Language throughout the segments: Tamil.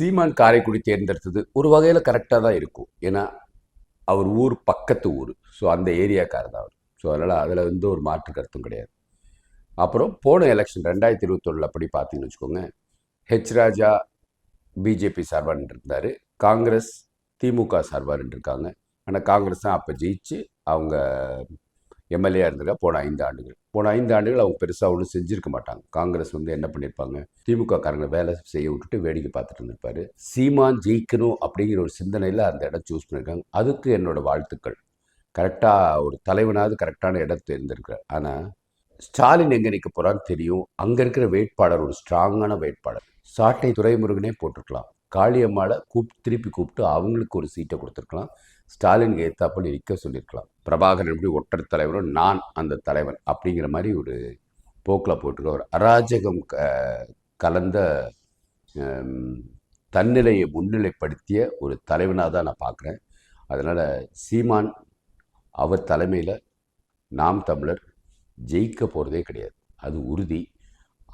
சீமான் காரைக்குடி தேர்ந்தெடுத்தது ஒரு வகையில் கரெக்டாக தான் இருக்கும். ஏன்னா அவர் ஊர் பக்கத்து ஊர். ஸோ அந்த ஏரியாக்காரர் தான் அவர். ஸோ அதனால் அதில் வந்து ஒரு மாற்று கருத்தும் கிடையாது. அப்புறம் போன எலெக்ஷன் 2021 அப்படி பார்த்தீங்கன்னு வச்சுக்கோங்க, ஹெச் ராஜா பிஜேபி சார்பாக இருந்தார், காங்கிரஸ் திமுக சார்பாக இருக்காங்க. ஆனால் காங்கிரஸ் தான் அப்போ ஜெயிச்சு அவங்க எம்எல்ஏ இருந்திருக்கா போன 5 ஆண்டுகள். போன 5 ஆண்டுகள் அவங்க பெருசாக ஒன்றும் செஞ்சுருக்க மாட்டாங்க. காங்கிரஸ் வந்து என்ன பண்ணியிருப்பாங்க, திமுக காரங்களை வேலை செய்ய விட்டுட்டு வேடிக்கை பார்த்துட்டு இருந்திருப்பாரு. சீமான் ஜெயிக்கணும் அப்படிங்கிற ஒரு சிந்தனையில் அந்த இடம் சூஸ் பண்ணியிருக்காங்க. அதுக்கு என்னோட வாழ்த்துக்கள். கரெக்டாக ஒரு தலைவனாவது கரெக்டான இடத்தை தேர்ந்தெடுக்கிறார். ஆனால் ஸ்டாலின் எங்கே நிற்க போகிறான்னு தெரியும். அங்கே இருக்கிற வேட்பாளர் ஒரு ஸ்ட்ராங்கான வேட்பாளர். சாட்டை துரைமுருகனே போட்டிருக்கலாம். காளியம்மாவை திருப்பி கூப்பிட்டு அவங்களுக்கு ஒரு சீட்டை கொடுத்துருக்கலாம். ஸ்டாலினுக்கு ஏத்தாப்பல் நிற்க சொல்லியிருக்கலாம். பிரபாகரன் எப்படி ஒற்றை தலைவரும் நான் அந்த தலைவன் அப்படிங்கிற மாதிரி ஒரு போக்கில் போட்டுருக்க ஒரு அராஜகம் கலந்த தன்னிலையை முன்னிலைப்படுத்திய ஒரு தலைவனாக தான் நான் பார்க்குறேன். அதனால் சீமான் அவர் தலைமையில் நாம் தமிழர் ஜெயிக்க போகிறதே கிடையாது, அது உறுதி.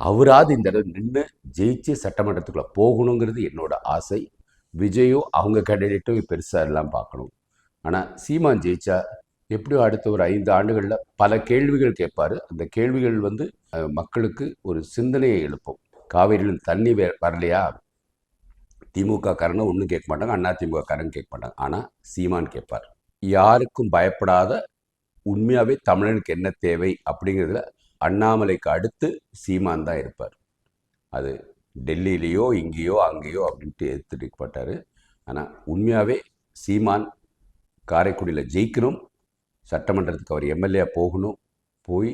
அவராது இந்த இடம் நின்று ஜெயிச்சு சட்டமன்றத்துக்குள்ளே போகணுங்கிறது என்னோட ஆசை. விஜயும் அவங்க கேண்டிடேட்டும் பெருசாக எல்லாம் பார்க்கணும். ஆனால் சீமான் ஜெயிச்சா எப்படியும் அடுத்த ஒரு 5 ஆண்டுகளில் பல கேள்விகள் கேட்பார். அந்த கேள்விகள் வந்து மக்களுக்கு ஒரு சிந்தனையை எழுப்பும். காவேரியில் தண்ணி வரலையா, திமுக காரங்க ஒன்றும் கேட்க மாட்டாங்க, அண்ணா திமுக காரங்க கேட்க மாட்டாங்க. ஆனால் சீமான் கேட்பார். யாருக்கும் பயப்படாத உண்மையாகவே தமிழனுக்கு என்ன தேவை அப்படிங்கிறதுல அண்ணாமலைக்கு அடுத்து சீமான் தான் இருப்பார். அது டெல்லியிலேயோ இங்கேயோ அங்கேயோ அப்படின்ட்டு எடுத்துட்டு. ஆனால் உண்மையாகவே சீமான் காரைக்குடியில் ஜெயிக்கணும், சட்டமன்றத்துக்கு அவர் எம்எல்ஏ போகணும், போய்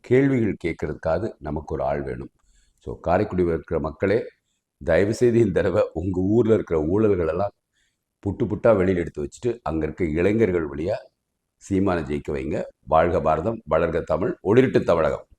கேள்விகள் கேட்கறதுக்காக நமக்கு ஒரு ஆள் வேணும். ஸோ காரைக்குடியில் இருக்கிற மக்களே, தயவுசெய்து இந்த தடவை உங்கள் ஊரில் இருக்கிற ஊழல்களெல்லாம் புட்டாக வெளியில் எடுத்து வச்சுட்டு அங்கே இருக்க இளைஞர்கள் வழியாக சீமானை ஜெயிக்க வைங்க. வாழ்க பாரதம், வளர்க தமிழ், ஒளிரட்டு தமிழகம்.